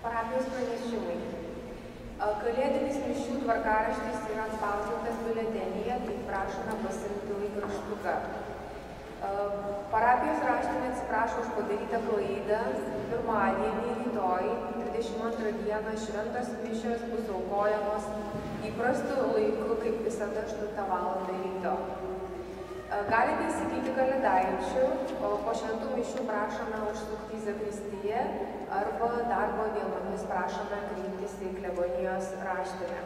Speaker 4: Parapijos pranešimai. Kalėdinis mišių tvarkaraštis yra atspausdintas biuletenyje, tai prašome pasiimti laikraštuką. Parapijos raštinė atsiprašo už padarytą klaidą. Pirmadienį, rytoj, 32 dieną šventos mišios bus aukojamos įprastu laiku, kaip visada 8 val. Ryto. Galite įsigyti kalėdaičių, o po šventų mišių prašome užsukti į zakristiją arba darbo dienomis prašome kreiptis į klebonijos raštinę.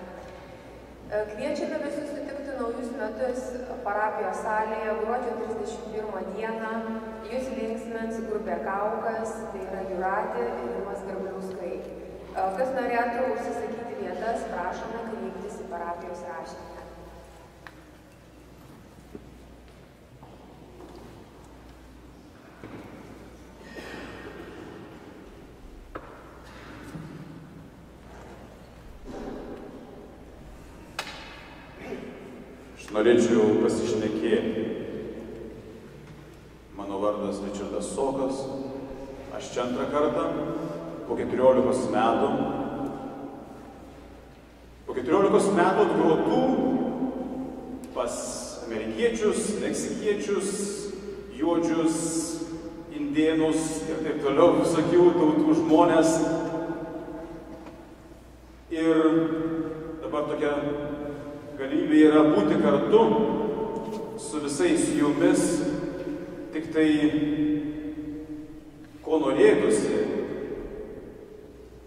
Speaker 4: Kviečiame visus sutikti naujus metus parapijos salėje gruodžio 31 dieną. Jūs linksmins grupė Kaukas, tai yra Jūratė ir Rimas Garbliauskai. Kas norėtų užsisakyti vietas, prašome kreiptis į parapijos raštinę.
Speaker 2: Norėčiau pasišnekėti. Mano vardas Ričardas Sokas. Aš čia antrą kartą, po 14 metų. Po 14 metų atgrotų pas amerikiečius, meksikiečius, juodžius, indėnus ir taip toliau visokių tautų žmonės. Ir dabar tokia galimybė yra būti kartu su visais jumis, tik tai ko norėtųsi,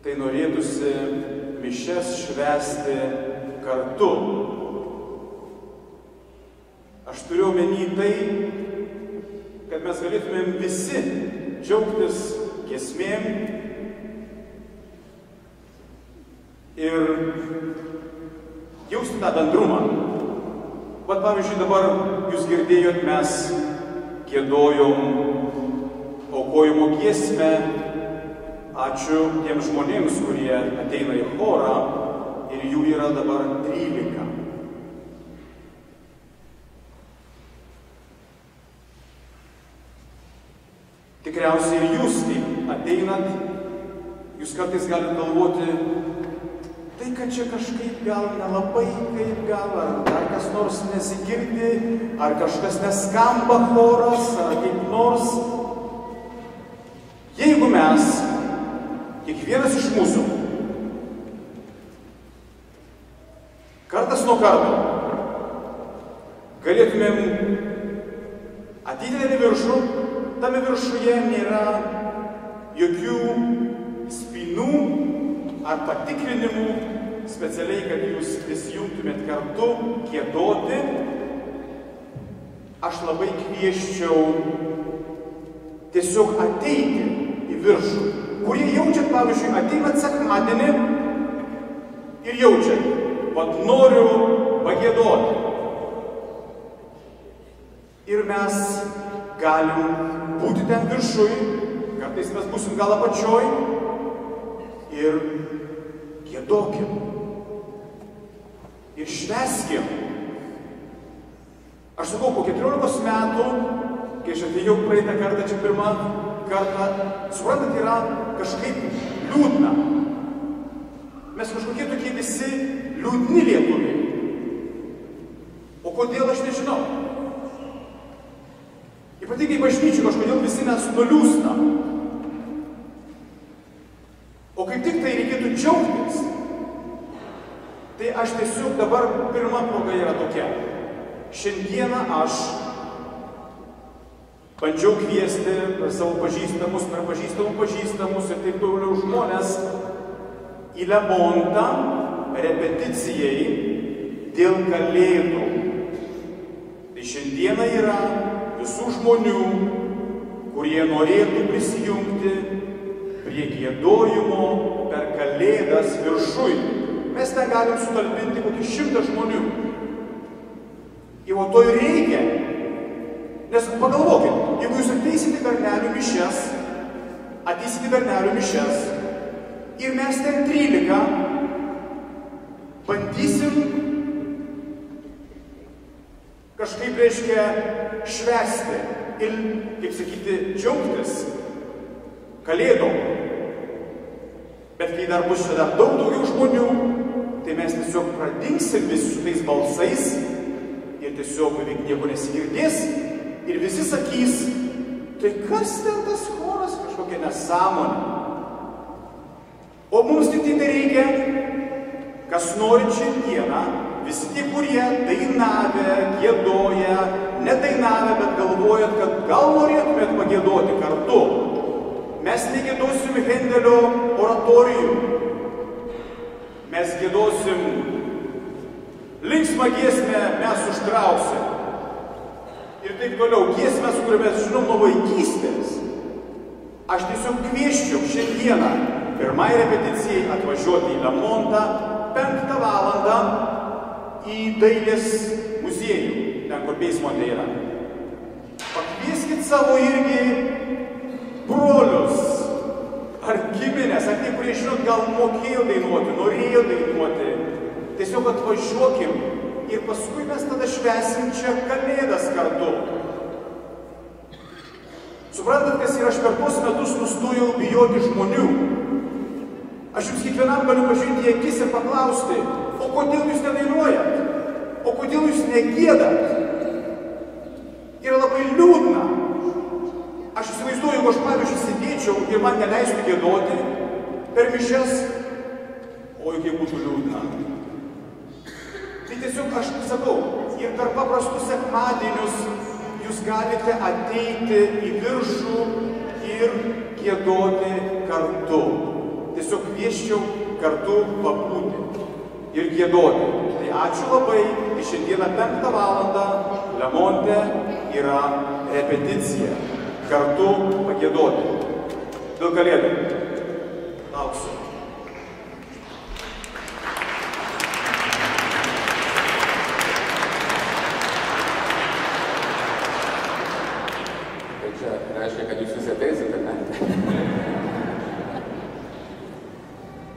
Speaker 2: tai norėtųsi mišias švęsti kartu. Aš turiu omeny tai, kad mes galėtumėm visi džiaugtis giesmėm ir jausti tą bendrumą. Vat pavyzdžiui, dabar jūs girdėjot, mes giedojom aukojimo giesmę. Ačiū tiems žmonėms, kurie ateina į chorą ir jų yra dabar 13. Tikriausiai ir jūs taip ateinat, jūs kartais galite galvoti, tai tai, kad čia kažkaip gal nelabai, kaip gal, ar dar kas nors nesigirdi, ar kažkas neskamba choras, ar kaip nors. Jeigu mes, kiekvienas iš mūsų, kartas nuo karto, galėtumėm ateiti į viršų, tame viršuje nėra jokių spynų ar patikrinimų, specialiai, kad jūs prisijungtumėt kartu, giedoti, aš labai kvieščiau tiesiog ateiti į viršų. Kurie jaučiat, pavyzdžiui, ateinat sekmadienį ir jaučiat, vat noriu pagiedoti. Ir mes galim būti ten viršui, kartais mes būsim gal apačioj ir giedokim. Ir švęskim. Aš sakau, po 14 metų, kai aš atėjau praeitą kartą, čia pirmą kartą, suprantat, yra kažkaip liūdna. Mes kažkokie tokie visi liūdni lietuviai. O kodėl aš nežinau? Ypatingai bažnyčių kažkodėl visi mes nuliūstam. O kaip tik tai reikėtų džiaugtis. Tai aš tiesiog dabar pirma proga yra tokia. Šiandieną aš bandžiau kviesti per savo pažįstamus, per pažįstamų pažįstamus ir taip toliau žmonės į Lemontą repeticijai dėl Kalėdų. Tai šiandieną yra visų žmonių, kurie norėtų prisijungti prie giedojimo per Kalėdas viršuj. Mes ten galim sutalpinti kokį 100 žmonių. Jau to ir reikia. Nes pagalvokit, jeigu jūs ateisite bernelių mišias, ir mes ten 13 bandysim kažkaip, reiškia, švęsti ir, kaip sakyti, džiaugtis Kalėdom. Bet kai dar bus čia dar daugiau žmonių, tai mes tiesiog pradingsim visi su tais balsais ir tiesiog beveik nieko nesigirdės ir visi sakys, tai kas ten tas choras, kažkokia nesąmonė. O mums tik tai reikia, kas nori šiandieną, visi tie, kurie dainavę, giedoja, nedainavę, bet galvojat, kad gal norėtumėt pagiedoti kartu. Mes negiedosim Hendelio oratorijų. Mes giedosim linksmą giesmę, mes užtrauksim. Ir taip toliau, giesmės, kurią mes žinom nuo vaikystės. Aš tiesiog kvieščiau šiandieną pirmai repeticijai atvažiuoti į Lemontą 5 valandą į Dailės muziejų, ten kur Beismonte yra. Pakvieskit savo irgi brolius, ar giminės, ar tie, kurie žinot, gal mokėjo dainuoti, norėjo dainuoti. Tiesiog atvažiuokim ir paskui mes tada švęsim čia Kalėdas kartu. Suprantat, kas yra, aš per tuos metus nustojau bijoti žmonių. Aš jums kiekvienam galiu pažiūrėti į akis ir paklausti, o kodėl jūs nedainuojat? O kodėl jūs negiedat? Yra labai liūdna. Aš įsivaizduoju, jeigu aš, pavyzdžiui, sėdėčiau ir man neleistų giedoti per mišias, oi, kaip būtų liūdna. Tai tiesiog aš sakau, ir per paprastus sekmadienius jūs galite ateiti į viršų ir giedoti kartu. Tiesiog kvieščiau kartu pabūti ir giedoti. Tai ačiū labai, tai šiandieną 5 valandą Lemonte yra repeticija. Kartu pagiedoti. Dėl Kalėdų. Lauksiu.
Speaker 3: Tai čia reiškia, kad jūs visi ateisite, ne?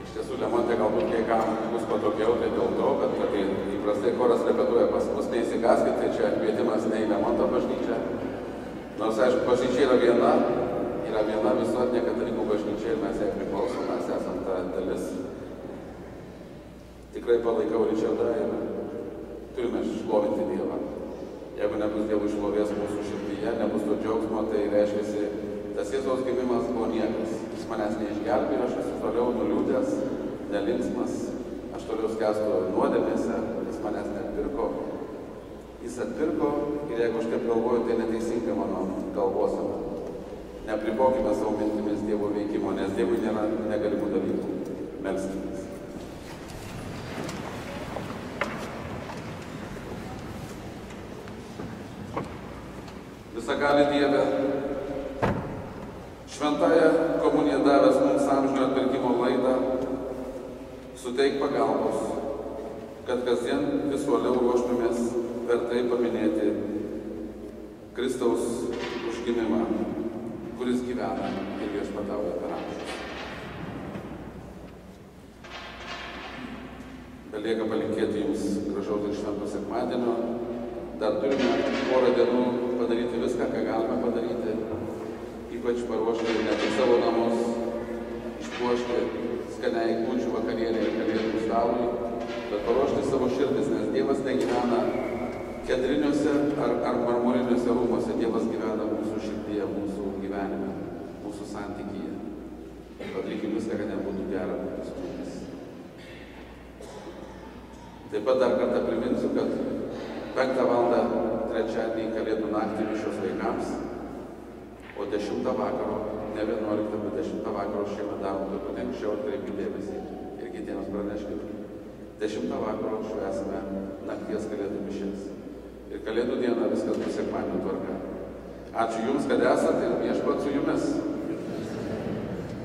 Speaker 3: Iš tiesų, Lemonte galbūt kai kam bus patogiau, tai dėl to, kad įprastai choras repetuoja pas mus, neįsigaskit, tai čia kvietimas ne į Lemonto bažnyčią. Nors, aišku, bažnyčia yra viena visuotinė katalikų bažnyčia ir mes jai priklausom, mes esam ta dalis. tikrai palaikau Ričardą ir turime šlovinti Dievą. Jeigu nebus Dievo šlovės mūsų širdyje, nebus to džiaugsmo, tai reiškia, tas Jėzaus gimimas buvo niekas. Jis manęs neišgelbėjo, aš esu toliau nuliūdęs, nelinksmas, aš toliau skęstu nuodėmėse, jis manęs neatpirko. Jis atpirko ir jeigu aš taip galvoju, tai neteisinga mano galvosena. Nepribokime savo mintimis Dievo veikimo, nes Dievui nėra negalimų dalykų. Melskimės. Visagali Dieve, šventąją komuniją davęs mums amžinio atpirkimo laidą, suteik pagalbos, kad kasdien vis uoliau ruoštumės per tai paminėti Kristaus užgimimą, kuris gyvena ir viešpatauja per amžius. Belieka palinkėti jums gražaus ir švento sekmadienio. Dar turime porą dienų padaryti viską, ką galime padaryti, ypač paruošti ne tik savo namus, išpuošti skaniai kūčių vakarienei ir kalėdų stalui, bet paruošti savo širdis, nes Dievas negyvena kedriniuose ar marmuriniuose rūmuose, Dievas gyvena mūsų širdyje, mūsų gyvenime, mūsų santykyje. Padarykim viską, kad nebūtų gera būtų su mumis. Taip pat dar kartą priminsiu, kad 5 valandą trečiadienį kalėdų naktį mišios vaikams, o 10 vakaro, ne 11, bet 10 vakaro šiemet darom truputį anksčiau, atkreipkite dėmesį ir kitiems praneškite. 10 vakaro švęsime nakties kalėdų mišias. Ir kalėdų dieną viskas bus sekmadienio tvarka. Ačiū Jums, kad esate ir viešpats su Jumis.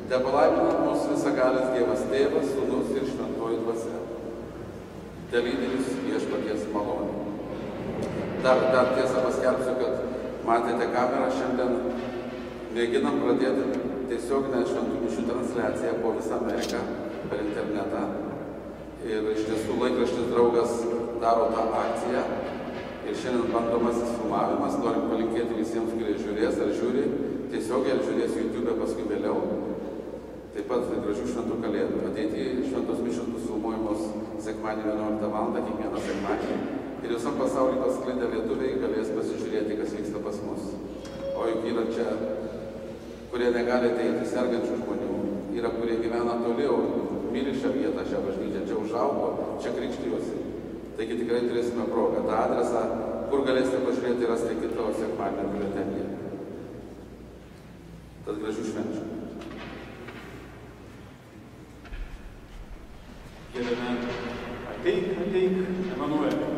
Speaker 3: Tepalaimina mus visagalis Dievas Tėvas, Sūnus ir Šventoji Dvasia. Telydi Jūs viešpaties malonė. Dar tiesą paskelbsiu, kad matėte kamerą, šiandien mėginam pradėti tiesioginę šventų mišių transliaciją po visą Ameriką per internetą. Ir iš tiesų laikraštis Draugas daro tą akciją. Ir šiandien bandomasis filmavimas. Norim palinkėti visiems, kurie žiūrės ar žiūri tiesiogiai, ar žiūrės YouTube paskui vėliau. Taip pat gražių šventų kalėdų. Ateity šventos mišios bus filmuojamos sekmadienį 11 valandą, kiekvieną sekmadienį. Ir visam pasaulyje pasklindę lietuviai galės pasižiūrėti, kas vyksta pas mus. O juk yra čia, kurie negali ateiti, sergančių žmonių. Yra, kurie gyvena toliau, myli šią vietą, šią bažnyčią, čia užaugo, čia krikštijosi. Taigi tikrai turėsime progą. Ta adresą, kur galėsite pažiūrėti, rasti kito sekmadienio biuletenyje. Tad gražių švenčių.
Speaker 2: Giedame, ateik, Emanueli.